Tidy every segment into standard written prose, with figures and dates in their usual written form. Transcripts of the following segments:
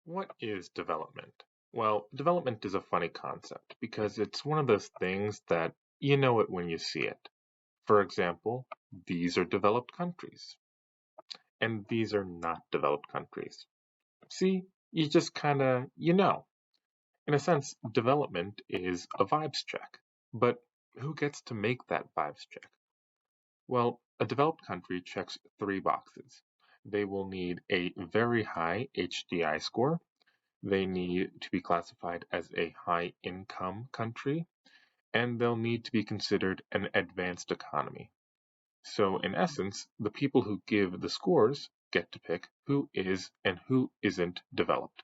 What is development? Well, development is a funny concept because it's one of those things that you know it when you see it. For example, these are developed countries, and these are not developed countries. See, you just kind of. In a sense, development is a vibes check. But who gets to make that vibes check? Well, a developed country checks three boxes. They will need a very high HDI score. They need to be classified as a high income country, and they'll need to be considered an advanced economy. So, in essence, the people who give the scores get to pick who is and who isn't developed.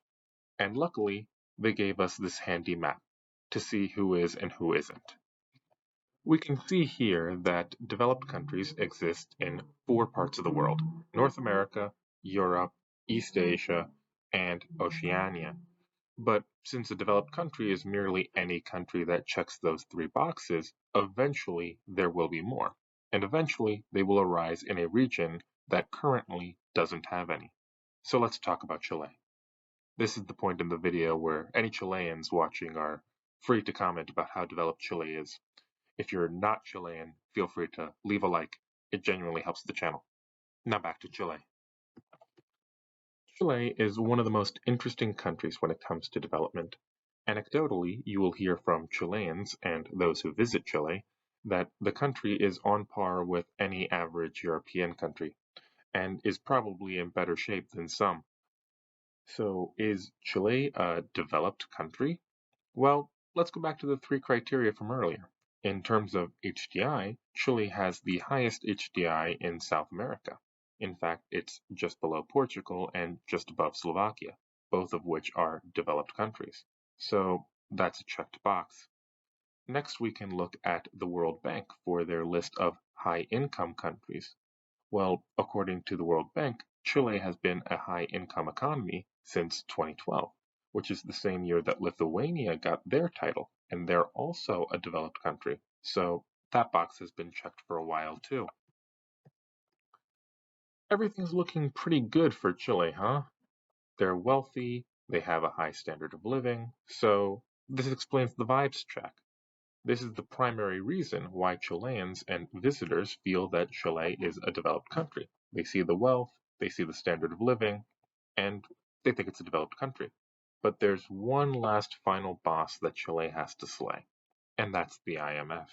And luckily, they gave us this handy map to see who is and who isn't. We can see here that developed countries exist in four parts of the world: North America, Europe, East Asia, and Oceania. But since a developed country is merely any country that checks those three boxes, eventually there will be more. And eventually they will arise in a region that currently doesn't have any. So let's talk about Chile. This is the point in the video where any Chileans watching are free to comment about how developed Chile is. If you're not Chilean, feel free to leave a like. It genuinely helps the channel. Now back to Chile. Chile is one of the most interesting countries when it comes to development. Anecdotally, you will hear from Chileans and those who visit Chile that the country is on par with any average European country and is probably in better shape than some. So, is Chile a developed country? Well, let's go back to the three criteria from earlier. In terms of HDI, Chile has the highest HDI in South America. In fact, it's just below Portugal and just above Slovakia, both of which are developed countries. So that's a checked box. Next, we can look at the World Bank for their list of high-income countries. Well, according to the World Bank, Chile has been a high-income economy since 2012, which is the same year that Lithuania got their title, and they're also a developed country. So that box has been checked for a while too. Everything's looking pretty good for Chile, huh? They're wealthy, they have a high standard of living, so this explains the vibes check. This is the primary reason why Chileans and visitors feel that Chile is a developed country. They see the wealth, they see the standard of living, and they think it's a developed country. But there's one last final boss that Chile has to slay, and that's the IMF.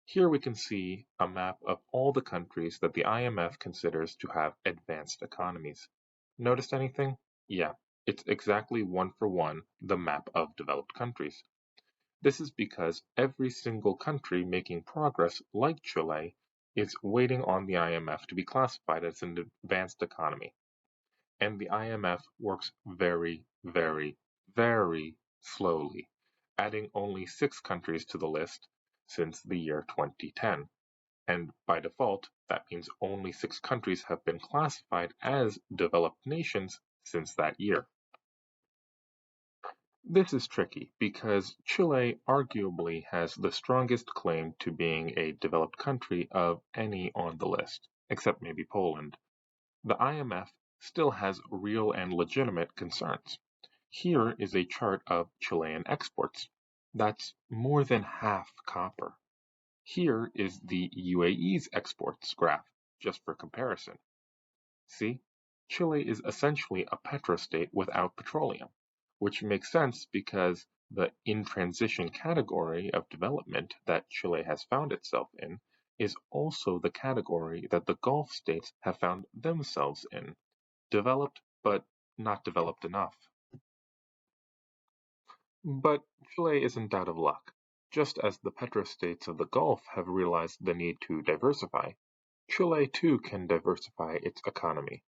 Here we can see a map of all the countries that the IMF considers to have advanced economies. Noticed anything? Yeah, it's exactly one for one the map of developed countries. This is because every single country making progress, like Chile, is waiting on the IMF to be classified as an advanced economy. And the IMF works very, very, very slowly, adding only 6 countries to the list since the year 2010. And by default, that means only 6 countries have been classified as developed nations since that year. This is tricky because Chile arguably has the strongest claim to being a developed country of any on the list, except maybe Poland. The IMF still has real and legitimate concerns. Here is a chart of Chilean exports. That's more than half copper. Here is the UAE's exports graph, just for comparison. See, Chile is essentially a petrostate without petroleum, which makes sense because the in transition category of development that Chile has found itself in is also the category that the Gulf states have found themselves in: developed but not developed enough. But Chile isn't out of luck. Just as the petrostates of the Gulf have realized the need to diversify, Chile too can diversify its economy.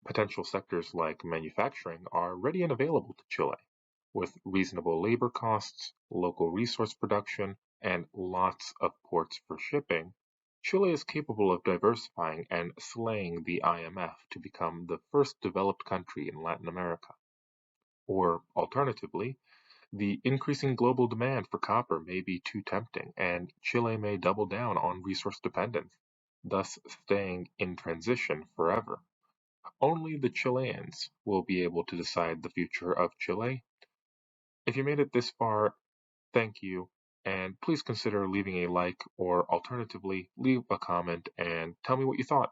Potential sectors like manufacturing are ready and available to Chile. With reasonable labor costs, local resource production, and lots of ports for shipping, Chile is capable of diversifying and slaying the IMF to become the first developed country in Latin America. Or, alternatively, the increasing global demand for copper may be too tempting, and Chile may double down on resource dependence, thus staying in transition forever. Only the Chileans will be able to decide the future of Chile. If you made it this far, thank you, and please consider leaving a like or alternatively leave a comment and tell me what you thought.